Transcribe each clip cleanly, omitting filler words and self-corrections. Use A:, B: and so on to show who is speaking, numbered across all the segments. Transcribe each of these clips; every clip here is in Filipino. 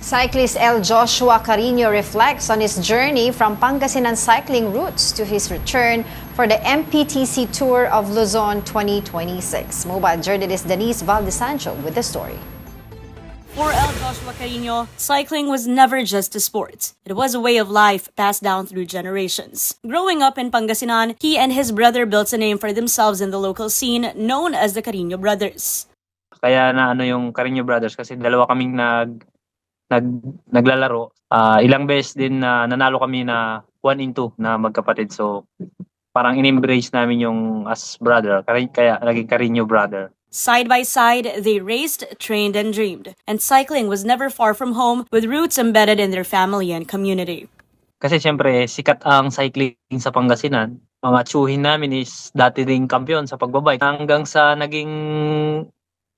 A: Cyclist L. Joshua Carino reflects on his journey from Pangasinan cycling routes to his return for the MPTC Tour of Luzon 2026. Mobile journalist Denise Valdesancho with the story.
B: For L. Joshua Carino, cycling was never just a sport. It was a way of life passed down through generations. Growing up in Pangasinan, he and his brother built a name for themselves in the local scene known as the Carino Brothers.
C: Kaya na yung Carino Brothers kasi dalawa kaming naglalaro. Ilang beses din na nanalo kami na 1 in 2 na magkapatid. So parang in-embrace namin yung as brother. Kaya naging Carino Brother.
B: Side by side, they raced, trained, and dreamed. And cycling was never far from home, with roots embedded in their family and community.
C: Kasi siyempre, sikat ang cycling sa Pangasinan. Mga tsuhin namin is dati ding kampiyon sa pagbabike. Hanggang sa naging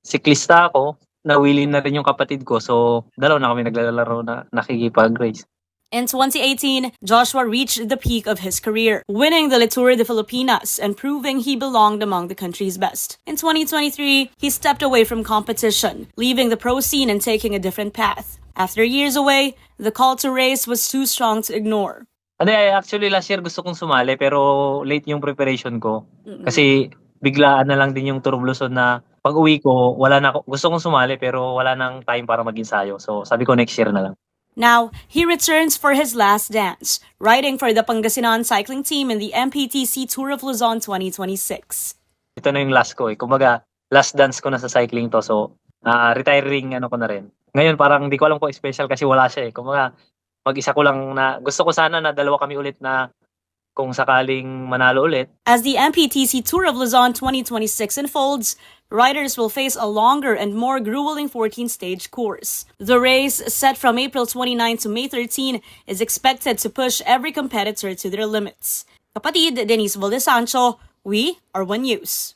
C: siklista ako, nawili na rin yung kapatid ko. So, dalawa na kami naglalaro na nakikipag-race.
B: In 2018, Joshua reached the peak of his career, winning the Tour de Filipinas and proving he belonged among the country's best. In 2023, he stepped away from competition, leaving the pro scene and taking a different path. After years away, the call to race was too strong to ignore.
C: Actually last year gusto kong sumali pero late yung preparation ko. Kasi biglaan na lang din yung Tour of Luzon na pag-uwi ko, gusto kong sumali pero wala nang time para mag-ensayo. So sabi ko next year na lang.
B: Now, he returns for his last dance, riding for the Pangasinan cycling team in the MPTC Tour of Luzon 2026.
C: Ito na yung last ko eh. Kumbaga, last dance ko na sa cycling to. So, retiring ko na rin. Ngayon parang hindi ko alam kung special kasi wala siya eh. Kumbaga, mag-isa ko lang na gusto ko sana na dalawa kami ulit na kung sakaling manalo ulit.
B: As the MPTC Tour of Luzon 2026 unfolds, riders will face a longer and more grueling 14-stage course. The race, set from April 29 to May 13, is expected to push every competitor to their limits. Kapatid Denise Valdesancho, we are One News.